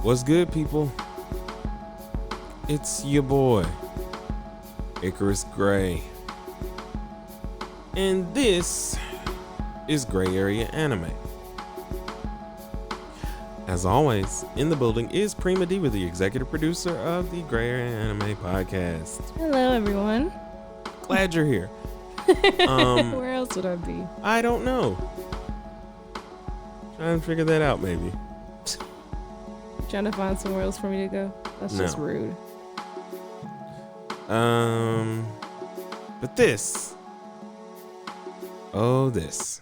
What's good, people? It's your boy, Icarus Gray. And this is Gray Area Anime. As always, in the building is Prima Diva, the executive producer of the Gray Area Anime podcast. Hello, everyone. Glad you're here. Where else would I be? I don't know. Trying to figure that out, maybe. Trying to find somewhere else for me to go? That's just rude. But this. Oh, this.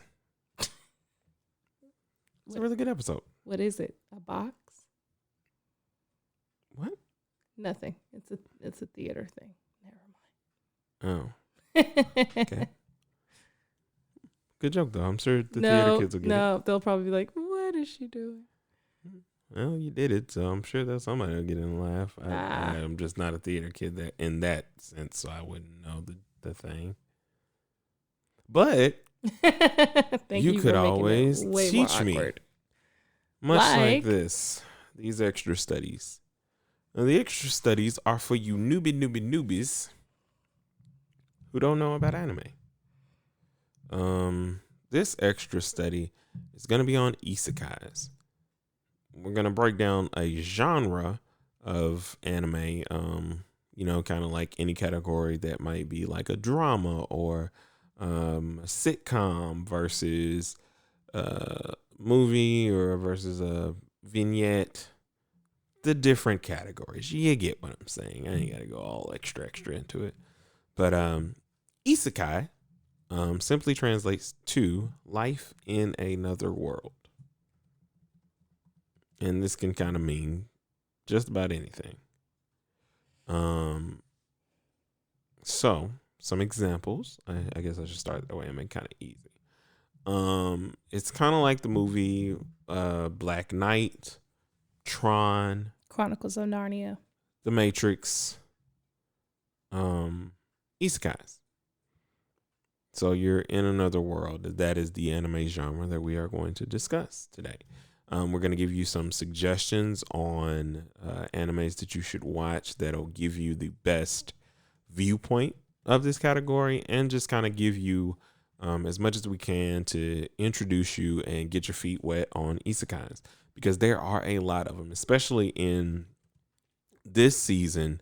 It's a really good episode. What is it? A box? What? Nothing. It's a theater thing. Never Oh, mind. okay. Good joke, though. I'm sure the theater kids will get it. No, they'll probably be like, what is she doing? Well, you did it, so I'm sure that somebody will get in and laugh. I'm just not a theater kid in that sense, so I wouldn't know the thing. But you could always teach me. Much like this. These extra studies. Now, the extra studies are for you newbies who don't know about anime. This extra study is going to be on isekais. We're going to break down a genre of anime, kind of like any category that might be like a drama or a sitcom versus a movie or versus a vignette. The different categories. You get what I'm saying. I ain't got to go all extra into it. But isekai simply translates to life in another world. And this can kind of mean just about anything. So some examples. I guess I should start that way and make it kind of easy. It's kind of like the movie Black Knight, Tron, Chronicles of Narnia, The Matrix, isekais. So you're in another world. That is the anime genre that we are going to discuss today. We're going to give you some suggestions on animes that you should watch that'll give you the best viewpoint of this category and just kind of give you as much as we can to introduce you and get your feet wet on isekais, because there are a lot of them, especially in this season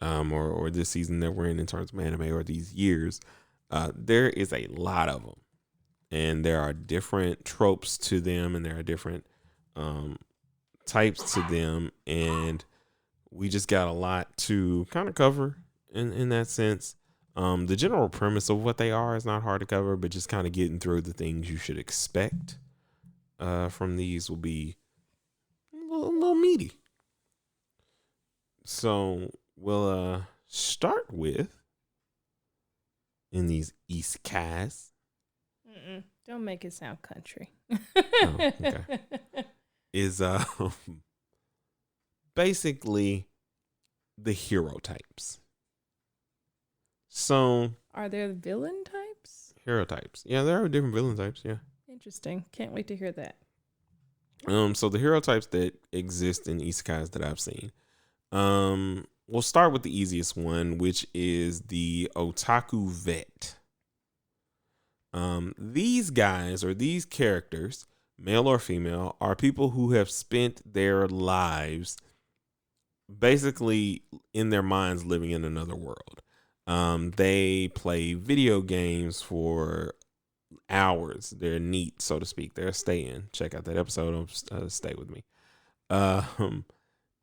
or this season that we're in terms of anime, or these years. There is a lot of them, and there are different tropes to them, and there are different types to them, and we just got a lot to kind of cover in that sense. The general premise of what they are is not hard to cover, but just kind of getting through the things you should expect from these will be a little meaty. So we'll start with, in these isekais. Don't make it sound country. Oh, okay. Is basically the hero types. So Are there villain types? Hero types. Yeah, there are different villain types, yeah. Interesting. Can't wait to hear that. So the hero types that exist in isekais that I've seen. We'll start with the easiest one, which is the otaku vet. These guys, or these characters, male or female, are people who have spent their lives basically in their minds living in another world. They play video games for hours. They're neat, so to speak. They're staying. Check out that episode of Stay With Me.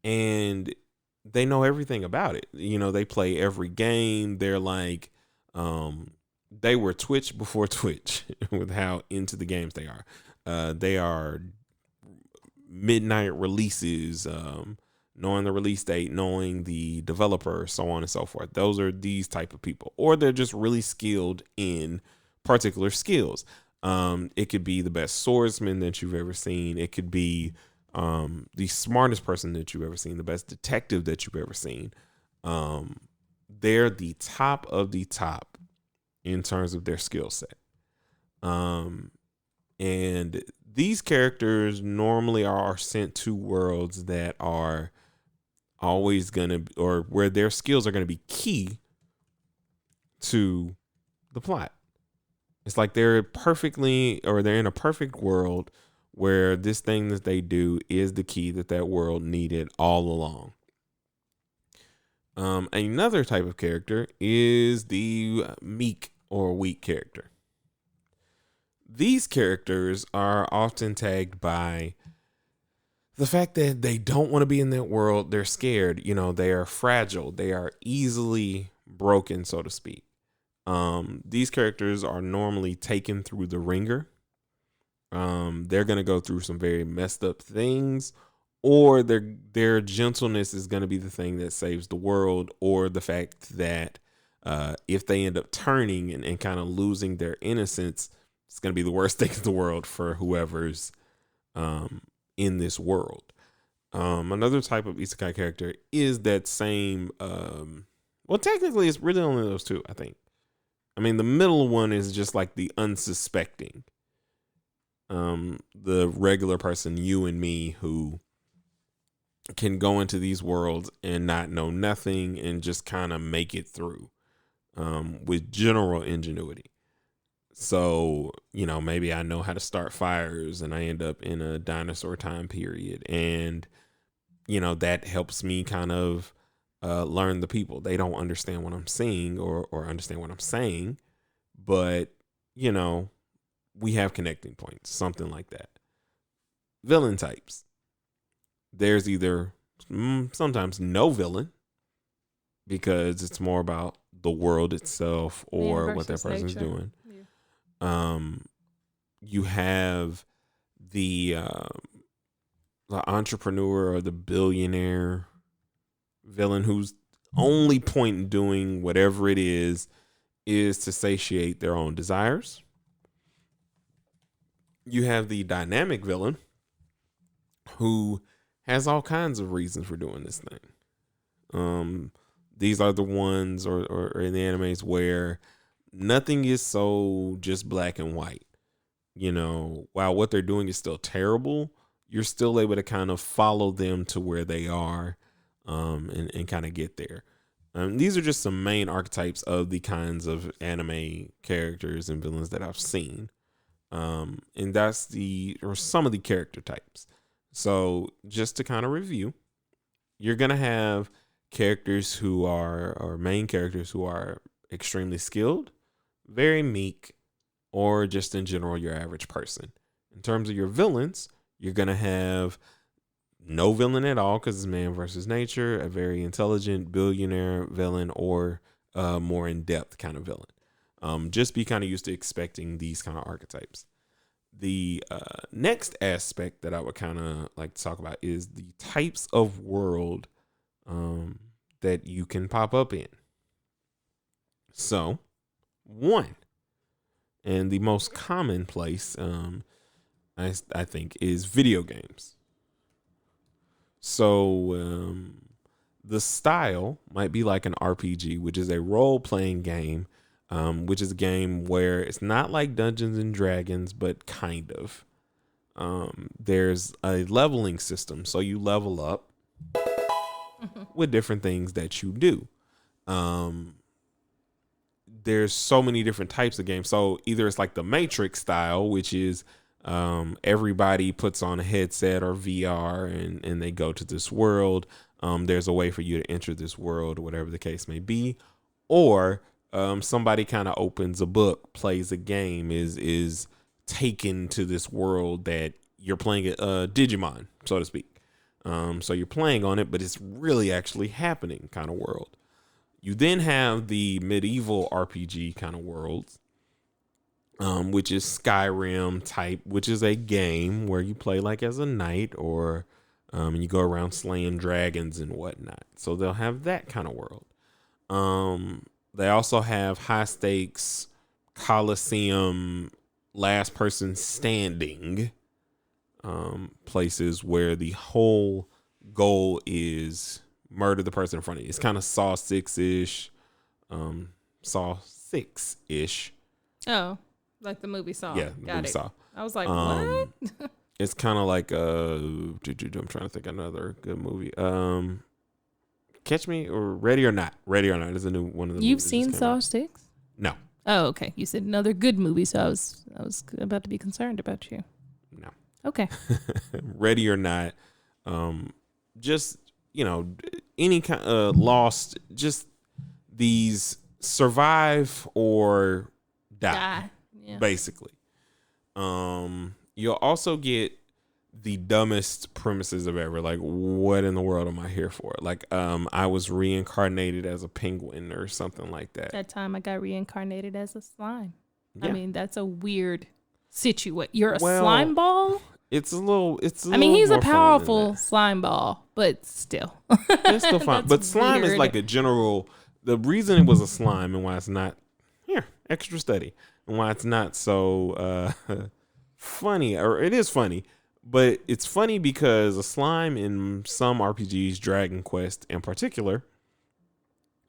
And they know everything about it. They play every game. They're like, they were Twitch before Twitch with how into the games they are. They are midnight releases, knowing the release date, knowing the developer, so on and so forth. Those are these type of people. Or they're just really skilled in particular skills. It could be the best swordsman that you've ever seen. It could be the smartest person that you've ever seen, the best detective that you've ever seen. They're the top of the top in terms of their skill set. And these characters normally are sent to worlds that are always gonna, or where their skills are gonna be key to the plot. It's like they're in a perfect world where this thing that they do is the key that world needed all along. Another type of character is the meek or weak character. These characters are often tagged by the fact that they don't want to be in that world. They're scared. They are fragile. They are easily broken, so to speak. These characters are normally taken through the ringer. They're going to go through some very messed up things, or their gentleness is going to be the thing that saves the world, or the fact that if they end up turning and kind of losing their innocence, it's going to be the worst thing in the world for whoever's in this world. Another type of isekai character is that same. Well, technically, it's really only those two, I think. I mean, the middle one is just like the unsuspecting. The regular person, you and me, who can go into these worlds and not know nothing and just kind of make it through with general ingenuity. So, maybe I know how to start fires and I end up in a dinosaur time period. And, that helps me kind of learn the people. They don't understand what I'm saying or understand what I'm saying. But, we have connecting points, something like that. Villain types. There's either sometimes no villain because it's more about the world itself or what that person's nature. doing. Yeah. You have the entrepreneur or the billionaire villain whose only point in doing whatever it is to satiate their own desires. You have the dynamic villain who has all kinds of reasons for doing this thing. These are the ones or in the animes where nothing is so just black and white. While what they're doing is still terrible, you're still able to kind of follow them to where they are and kind of get there. These are just some main archetypes of the kinds of anime characters and villains that I've seen. And that's some of the character types. So just to kind of review, you're going to have characters or main characters who are extremely skilled, very meek, or just in general, your average person. In terms of your villains, you're going to have no villain at all because it's man versus nature, a very intelligent billionaire villain, or a more in-depth kind of villain. Just be kind of used to expecting these kind of archetypes. The next aspect that I would kind of like to talk about is the types of world that you can pop up in. So, one, and the most commonplace, I think, is video games. So, the style might be like an RPG, which is a role-playing game, which is a game where it's not like Dungeons and Dragons, but kind of. There's a leveling system, so you level up with different things that you do. There's so many different types of games. So either it's like the Matrix style, which is everybody puts on a headset or VR and they go to this world. There's a way for you to enter this world, whatever the case may be. Or somebody kind of opens a book, plays a game, is taken to this world that you're playing Digimon, so to speak. So you're playing on it, but it's really actually happening kind of world. You then have the medieval RPG kind of worlds, which is Skyrim type, which is a game where you play like as a knight or and you go around slaying dragons and whatnot. So they'll have that kind of world. They also have high stakes Coliseum, last person standing places where the whole goal is murder the person in front of you. It's kind of Saw 6-ish. Oh. Like the movie Saw. Yeah, the movie Saw. I was like, Um, what? It's kind of like I'm trying to think of another good movie. Catch Me or Ready or Not. Ready or Not is a new one of the. You've movies that seen just came Saw out. 6? No. Oh, okay. You said another good movie, so I was about to be concerned about you. No. Okay. Ready or Not. Just any kind of Lost. Just these survive or die. Yeah. Basically. You'll also get the dumbest premises of ever. Like, what in the world am I here for? Like, I was reincarnated as a penguin or something like that. That time I got reincarnated as a slime. Yeah. I mean, that's a weird situation. You're a slime ball? It's a little. I mean, he's a powerful slime ball, but still. It's still fine. But slime is like a general. The reason it was a slime and why it's not extra study and why it's not so funny, or it is funny, but it's funny because a slime in some RPGs, Dragon Quest in particular,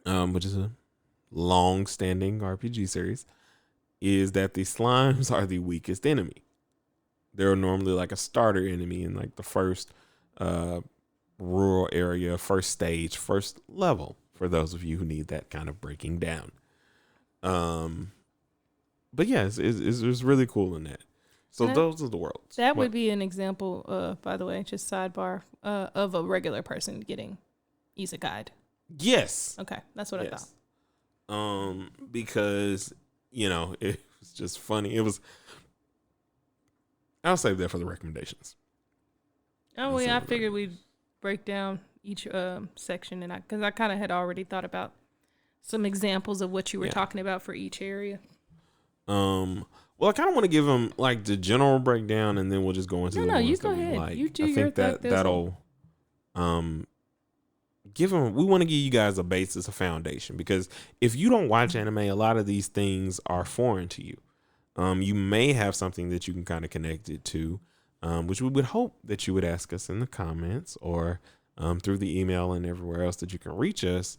which is a long-standing RPG series, is that the slimes are the weakest enemy. They're normally like a starter enemy in like the first rural area, first stage, first level, for those of you who need that kind of breaking down. But yeah, it's really cool in that. So those are the worlds. That would be an example, by the way, just sidebar, of a regular person getting Isekai. Yes. Okay, that's what I thought. Because, it was just funny. I'll save that for the recommendations. Oh, yeah, I figured we'd break down each section, and because I kind of had already thought about some examples of what you were talking about for each area. Well, I kind of want to give them like the general breakdown, and then we'll just go into the ones you that go we ahead. like. You do I your think that'll give them. We want to give you guys a basis, a foundation, because if you don't watch anime, a lot of these things are foreign to you. You may have something that you can kind of connect it to, which we would hope that you would ask us in the comments or through the email and everywhere else that you can reach us.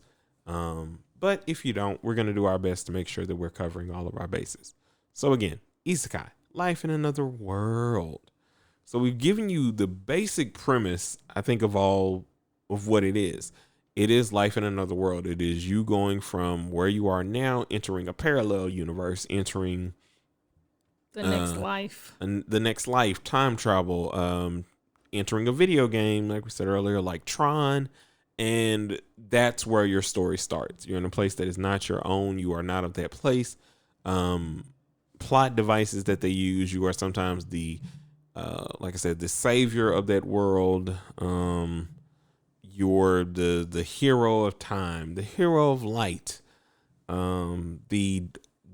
But if you don't, we're going to do our best to make sure that we're covering all of our bases. So again, Isekai, life in another world. So we've given you the basic premise, I think, of all of what it is. It is life in another world. It is you going from where you are now, entering a parallel universe, entering the next life. And the next life, time travel, entering a video game, like we said earlier, like Tron. And that's where your story starts. You're in a place that is not your own. You are not of that place. Plot devices that they use, you are sometimes the like I said, the savior of that world. You're the hero of time, the hero of light, the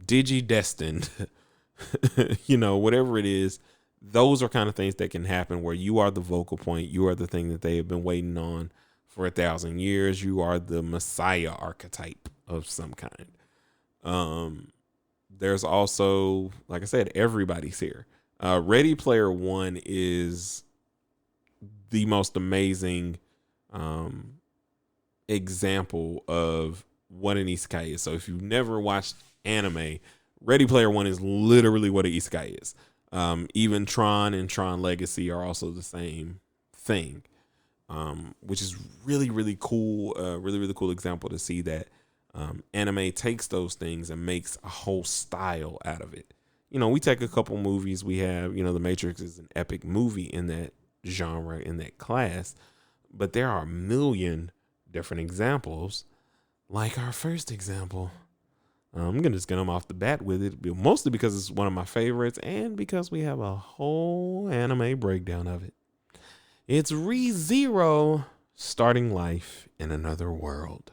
digi-destined, whatever it is. Those are kind of things that can happen where you are the vocal point. You are the thing that they have been waiting on for 1,000 years. You are the Messiah archetype of some kind. There's also, like I said, everybody's here. Ready Player One is the most amazing example of what an isekai is. So if you've never watched anime, Ready Player One is literally what an isekai is. Even Tron and Tron Legacy are also the same thing, which is really, really cool. Really, really cool example to see that anime takes those things and makes a whole style out of it. We take a couple movies. We have, The Matrix is an epic movie in that genre, in that class. But there are a million different examples. Like our first example. I'm going to just get them off the bat with it. Mostly because it's one of my favorites and because we have a whole anime breakdown of it. It's ReZero, starting life in another world.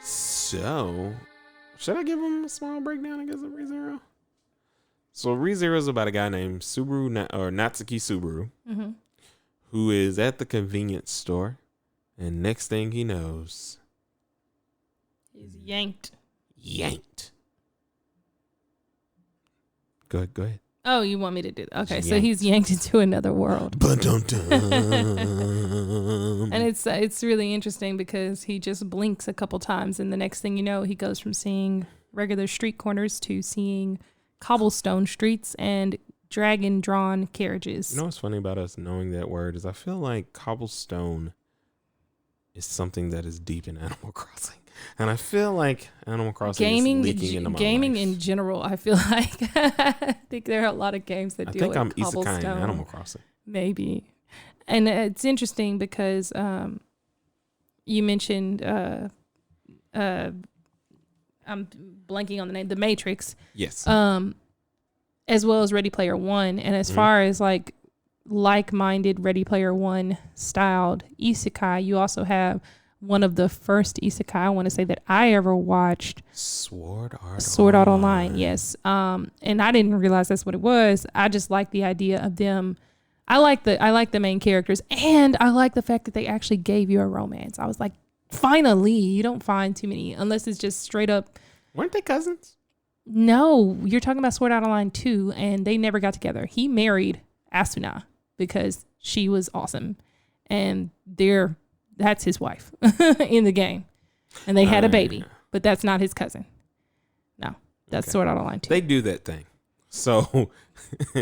So, should I give him a small breakdown, I guess, of ReZero? So ReZero is about a guy named Natsuki Subaru, who is at the convenience store, and next thing he knows, he's yanked. Go ahead. Oh, you want me to do that? Okay, so Yanked. he's yanked into another world. Ba-dum-dum. And it's really interesting because he just blinks a couple times, and the next thing you know, he goes from seeing regular street corners to seeing cobblestone streets and dragon-drawn carriages. You know what's funny about us knowing that word is I feel like cobblestone is something that is deep in Animal Crossing. And I feel like Animal Crossing is leaking into my gaming life. in general, I feel like I think there are a lot of games that deal with cobblestone. I think I'm Isekai in Animal Crossing. Maybe. And it's interesting because you mentioned I'm blanking on the name, The Matrix. Yes. As well as Ready Player One. And as far as like-minded Ready Player One styled isekai, you also have one of the first isekai I want to say that I ever watched, Sword Art Online. Yes. And I didn't realize that's what it was. I just like the idea of them. I like the main characters, and I like the fact that they actually gave you a romance. I was like, finally, you don't find too many unless it's just straight up. Weren't they cousins? No, you're talking about Sword Art Online 2, and they never got together. He married Asuna because she was awesome, and that's his wife in the game, and they had a baby, but that's not his cousin. No, that's Sword Art Online 2. They do that thing. So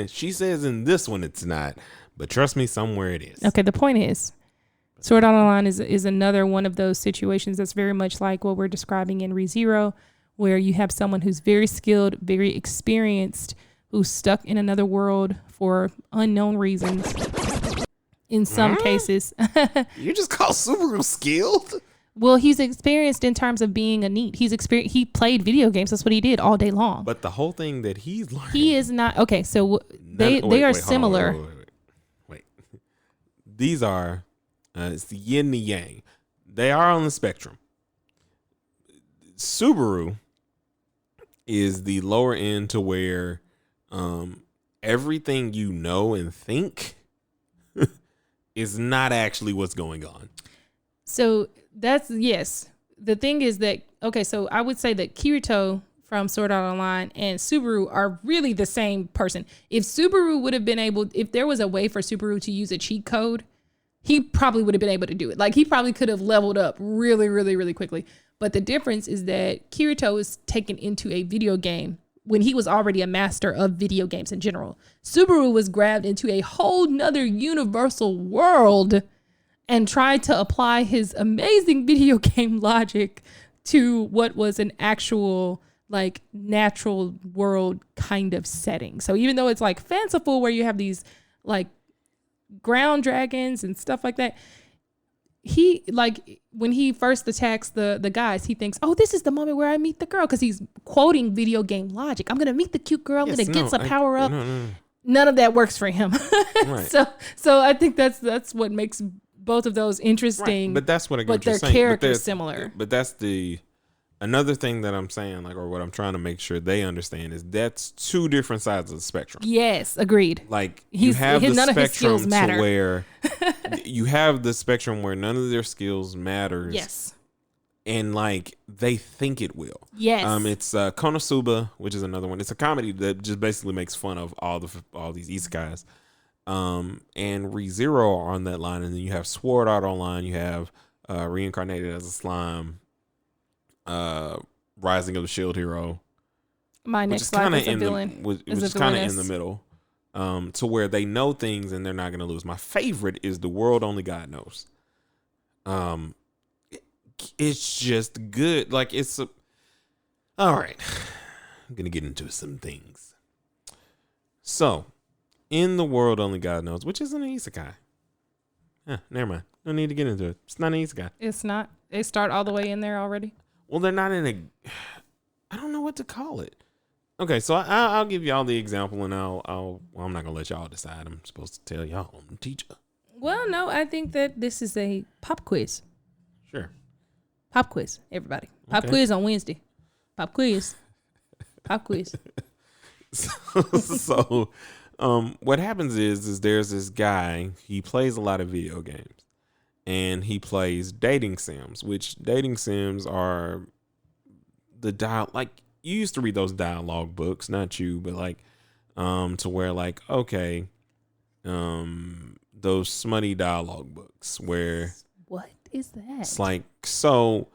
she says in this one it's not, but trust me, somewhere it is. Okay, the point is, Sword Art Online is another one of those situations that's very much like what we're describing in ReZero, where you have someone who's very skilled, very experienced, who's stuck in another world for unknown reasons. In some cases. You just call Subaru skilled? Well, he's experienced in terms of being a NEET. He played video games. That's what he did all day long. But the whole thing that he's learning. He is not. Okay, so they are similar. Wait. These are, it's the yin and the yang. They are on the spectrum. Subaru is the lower end to where everything you know and think is not actually what's going on. So that's, yes. The thing is that, okay, so I would say that Kirito from Sword Art Online and Subaru are really the same person. If Subaru would have been able, if there was a way for Subaru to use a cheat code, he probably would have been able to do it. Like, he probably could have leveled up really, really, really quickly. But the difference is that Kirito is taken into a video game when he was already a master of video games in general. Subaru was grabbed into a whole nother universal world and tried to apply his amazing video game logic to what was an actual, like, natural world kind of setting. So even though it's like fanciful where you have these like ground dragons and stuff like that, he, like, when he first attacks the guys, he thinks, oh, this is the moment where I meet the girl, because he's quoting video game logic. I'm gonna meet the cute girl. I'm gonna get some power up. No. None of that works for him. Right. So I think that's what makes both of those interesting. Right. But that's what I get. But their characters similar. But that's another thing that I'm saying, like, or what I'm trying to make sure they understand is that's two different sides of the spectrum. Yes, agreed. Like, you have the none spectrum of his skills matter. to where you have the spectrum where none of their skills matters. Yes. And like they think it will. Yes. It's Konosuba, which is another one. It's a comedy that just basically makes fun of all these isekais. And ReZero are on that line, and then you have Sword Art Online. You have Reincarnated as a Slime. Rising of the Shield Hero. My next life is a villain. Which is kind of in the middle. To where they know things and they're not going to lose. My favorite is The World Only God Knows. It's just good. Like, all right. I'm going to get into some things. So, in The World Only God Knows, which isn't an isekai. Never mind. No need to get into it. It's not an isekai. It's not. They start all the way in there already. Well, they're not in I don't know what to call it. Okay, so I'll give y'all the example, and I'm not gonna let y'all decide. I'm supposed to tell y'all. I'm the teacher. Well, no, I think that this is a pop quiz. Sure. Pop quiz, everybody. Pop quiz on Wednesday. Pop quiz. Pop quiz. So, what happens is there's this guy. He plays a lot of video games, and he plays dating sims. Which dating sims are like you used to read those dialogue books, not you, but like to where like, okay, those smutty dialogue books where What is that? it's like, so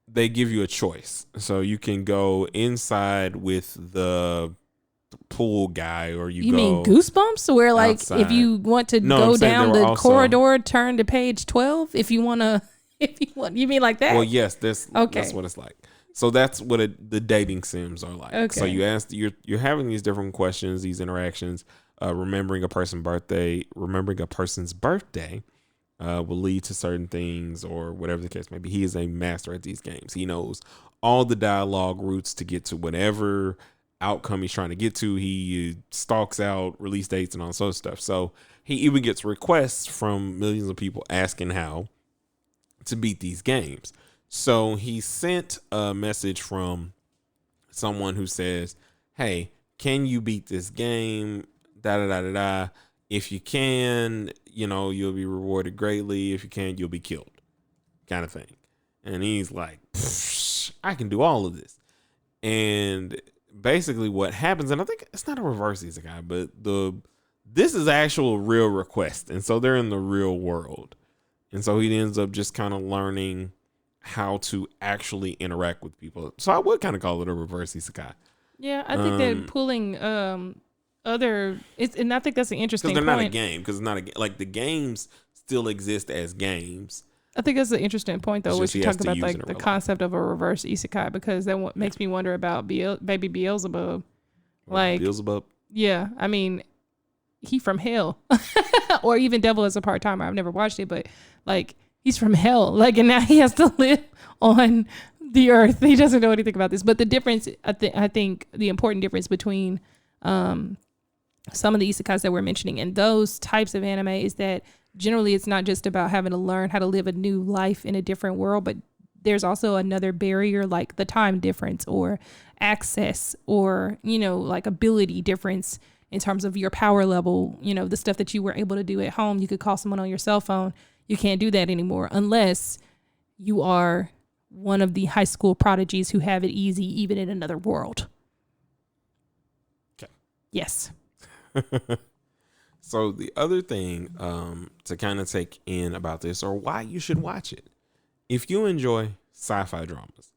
they give you a choice. So you can go inside with the pool guy, or you mean Goosebumps, where like outside. if you want to No, go I'm saying down there the were also- corridor, turn to page 12. If you want to, you mean like that? Well, yes, that's Okay. what it's like. So that's what the dating sims are like. Okay. So you ask, you're having these different questions, these interactions. Remembering a person's birthday will lead to certain things, or whatever the case may be. He is a master at these games. He knows all the dialogue routes to get to whatever outcome he's trying to get to. He stalks out release dates and all sorts of stuff. So he even gets requests from millions of people asking how to beat these games. So he sent a message from someone who says, "Hey, can you beat this game? Da da da da da. If you can, you'll be rewarded greatly. If you can't, you'll be killed," kind of thing. And he's like, "I can do all of this." And basically, what happens, and I think it's not a reverse isekai, but this is actual real request, and so they're in the real world, and so he ends up just kind of learning how to actually interact with people. So I would kind of call it a reverse isekai. Yeah, I think that pulling other, and I think that's an interesting because they're point. not a game, because it's not like the games still exist as games. I think that's an interesting point, though, It's when just you he has talk to about use like it in the real concept of a reverse isekai, because that makes me wonder about baby Beelzebub. Like, Beelzebub. Yeah, I mean, he from hell, or even Devil as a part timer. I've never watched it, but like he's from hell. Like, and now he has to live on the earth. He doesn't know anything about this. But the difference, I think, the important difference between some of the isekais that we're mentioning and those types of anime is that generally it's not just about having to learn how to live a new life in a different world, but there's also another barrier, like the time difference or access or, like ability difference in terms of your power level. The stuff that you were able to do at home, you could call someone on your cell phone. You can't do that anymore unless you are one of the high school prodigies who have it easy even in another world. Okay. Yes. So the other thing to kind of take in about this, or why you should watch it, if you enjoy sci-fi dramas,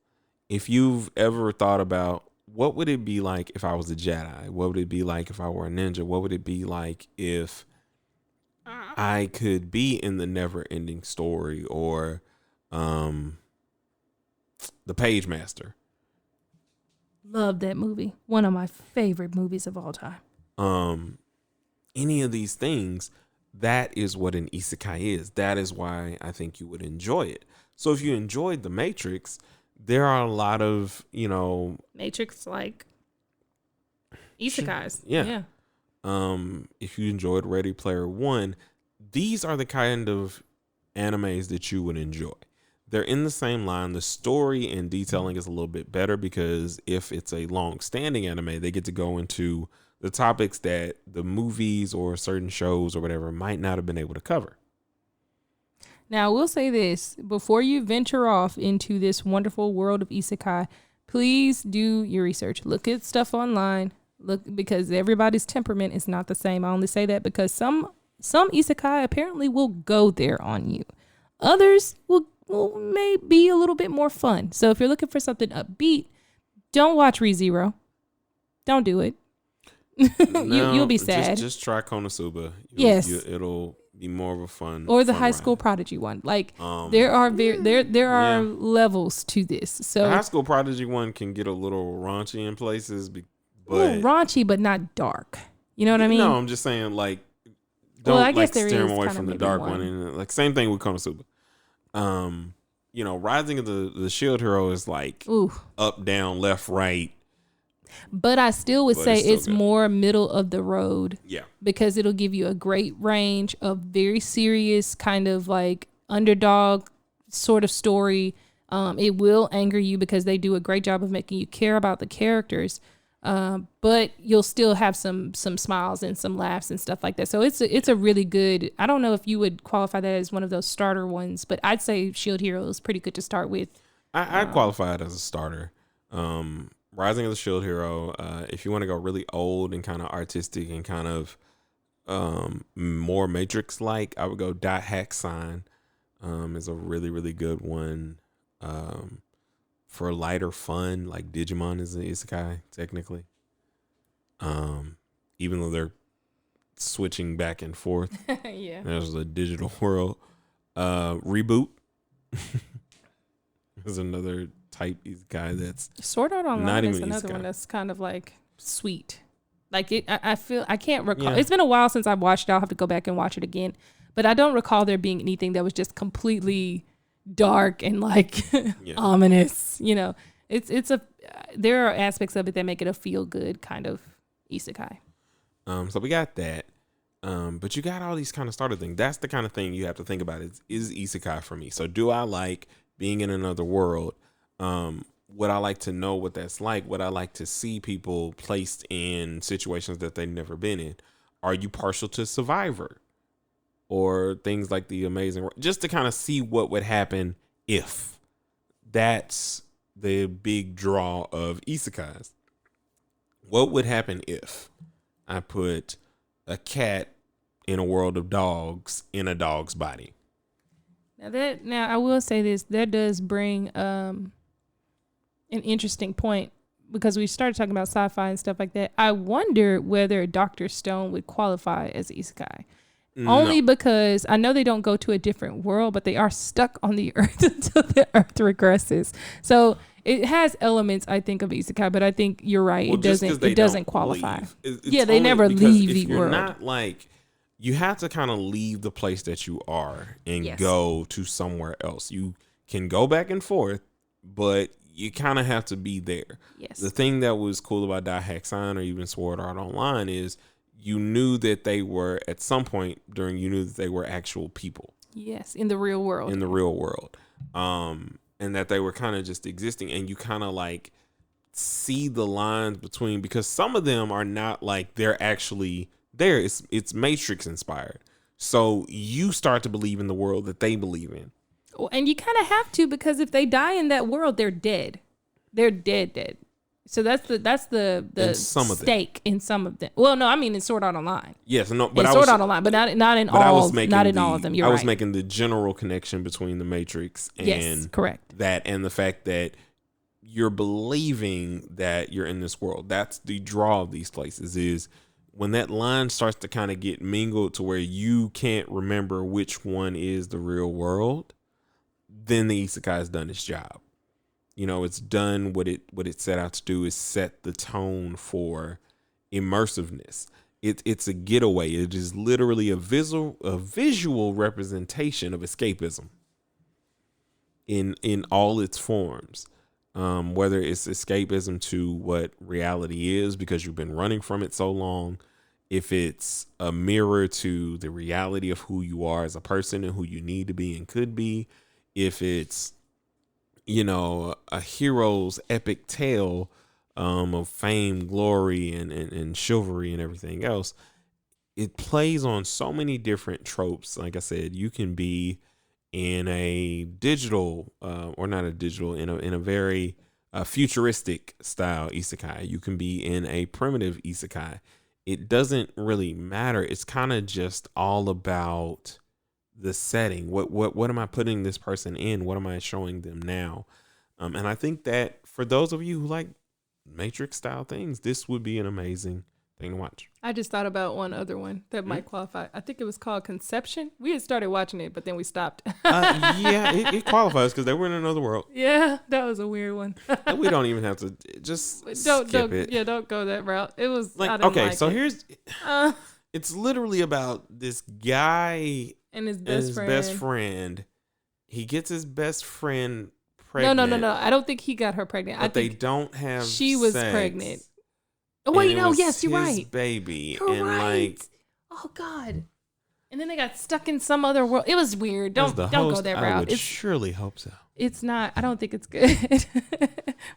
if you've ever thought about what would it be like if I was a Jedi, what would it be like if I were a ninja, what would it be like if I could be in the never-ending story, or the Page Master. Love that movie. One of my favorite movies of all time. Any of these things, that is what an isekai is. That is why I think you would enjoy it. So if you enjoyed The Matrix, there are a lot of, Matrix like isekais. Yeah. If you enjoyed Ready Player One, these are the kind of animes that you would enjoy. They're in the same line. The story and detailing is a little bit better because if it's a long-standing anime, they get to go into the topics that the movies or certain shows or whatever might not have been able to cover. Now, I will say this. Before you venture off into this wonderful world of isekai, please do your research. Look at stuff online. Because everybody's temperament is not the same. I only say that because some isekai apparently will go there on you. Others will may be a little bit more fun. So if you're looking for something upbeat, don't watch ReZero. Don't do it. You'll be sad. Just try Konosuba. Yes. It'll be more of a fun. Or the fun high ride. School Prodigy one. Like there are levels to this. So the High School Prodigy one can get a little raunchy in places, but raunchy, but not dark. You know what I mean? No, I'm just saying like don't I guess there steer is them away kind from of the maybe dark one. one. And like same thing with Konosuba. Rising of the Shield Hero is like up, down, left, right. But I still would say it's good. more middle of the road. Yeah. Because it'll give you a great range of very serious kind of like underdog sort of story. It will anger you because they do a great job of making you care about the characters. But you'll still have some smiles and some laughs and stuff like that. So it's a really good, I don't know if you would qualify that as one of those starter ones, but I'd say Shield Hero is pretty good to start with. I qualify it as a starter. Rising of the Shield Hero. If you want to go really old and kind of artistic and kind of more Matrix like, I would go Dot Hack Sign. Is a really, really good one. For lighter fun, like Digimon is an isekai technically. Even though they're switching back and forth. Yeah. There's a digital world. Reboot is another type isekai that's Sword Art Online not is even another isekai. one that's kind of like sweet. Like I feel I can't recall. Yeah. It's been a while since I've watched it. I'll have to go back and watch it again. But I don't recall there being anything that was just completely dark and like ominous. You know, there are aspects of it that make it a feel good kind of isekai. So we got that. But you got all these kind of starter things. That's the kind of thing you have to think about is isekai for me. So do I like being in another world? Would I like to know what that's like? Would I like to see people placed in situations that they've never been in? Are you partial to Survivor or things like The Amazing World? Just to kind of see what would happen if. That's the big draw of isekais. What would happen if I put a cat in a world of dogs in a dog's body? Now I will say this, that does bring an interesting point, because we started talking about sci-fi and stuff like that. I wonder whether Dr. Stone would qualify as isekai. Only because I know they don't go to a different world, but they are stuck on the earth until the earth regresses. So it has elements, I think, of isekai, but I think you're right. Well, it doesn't qualify. It's they never leave the if you're world. not like, you have to kind of leave the place that you are and go to somewhere else. You can go back and forth, but you kind of have to be there. Yes. The thing that was cool about Dot Hack Sign or even Sword Art Online is you knew that they were, at some point you knew that they were actual people. Yes, in the real world. And that they were kind of just existing, and you kind of like see the lines between, because some of them are not like they're actually there. It's Matrix inspired. So you start to believe in the world that they believe in. And you kind of have to, because if they die in that world, they're dead. They're dead. So that's the stake in some of them. Well, no, I mean in Sword Art Online. Yes, no, but Sword Art Online, but not in all of them. I was making the general connection between the Matrix and correct. That, and the fact that you're believing that you're in this world. That's the draw of these places, is when that line starts to kind of get mingled to where you can't remember which one is the real world, then the isekai has done its job. You know, it's done what it set out to do, is set the tone for immersiveness. It's a getaway. It is literally a visual representation of escapism in all its forms. Whether it's escapism to what reality is because you've been running from it so long, if it's a mirror to the reality of who you are as a person and who you need to be and could be, if it's, you know, a hero's epic tale of fame, glory, and chivalry and everything else. It plays on so many different tropes. Like I said, you can be in a digital, or not a digital, in a very futuristic style isekai. You can be in a primitive isekai. It doesn't really matter. It's kind of just all about the setting. What am I putting this person in? What am I showing them now? And I think that for those of you who like Matrix style things, this would be an amazing thing to watch. I just thought about one other one that might qualify. I think it was called Conception. We had started watching it, but then we stopped. Yeah, it qualifies because they were in another world. Yeah, that was a weird one. And we don't even have to just skip it. Yeah, don't go that route. It was like, here's it's literally about this guy and his best friend. He gets his best friend pregnant. No. I don't think he got her pregnant. But they don't have she was sex. Pregnant. Oh, wait, no, yes, you're right. Baby. You're and right. like, oh God. And then they got stuck in some other world. It was weird. Don't go that route. I would surely hope so. It's not. I don't think it's good.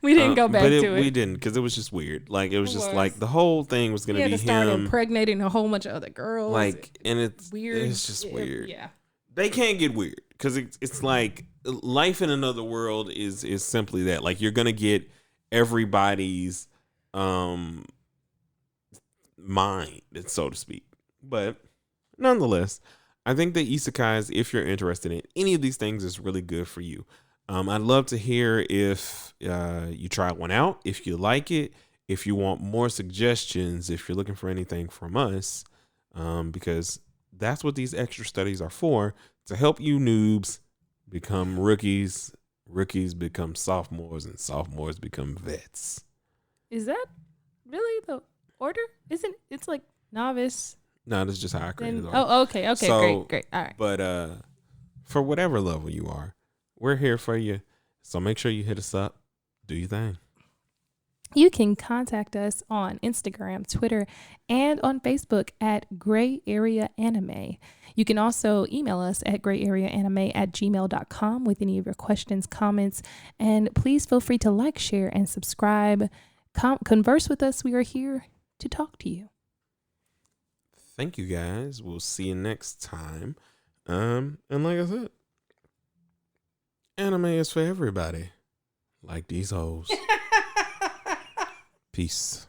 We didn't go back to it. We didn't, because it was just weird. Like it was just like the whole thing was going to be him impregnating a whole bunch of other girls. Like, and it's weird. It's just weird. Yeah. They can't get weird because it's like life in another world is simply that. Like you're going to get everybody's mind, so to speak. But nonetheless, I think that isekais, if you're interested in any of these things, is really good for you. I'd love to hear if you try one out, if you like it, if you want more suggestions, if you're looking for anything from us, because that's what these extra studies are for, to help you noobs become rookies, rookies become sophomores, and sophomores become vets. Is that really the order? Isn't it's like novice? No, that's just how I created it. Oh, okay, So, great. All right. But for whatever level you are, we're here for you. So make sure you hit us up. Do your thing. You can contact us on Instagram, Twitter, and on Facebook at Gray Area Anime. You can also email us at grayareaanime@gmail.com with any of your questions, comments, and please feel free to like, share, and subscribe. Converse with us. We are here to talk to you. Thank you, guys. We'll see you next time. And like I said, anime is for everybody. Like these hoes. Peace.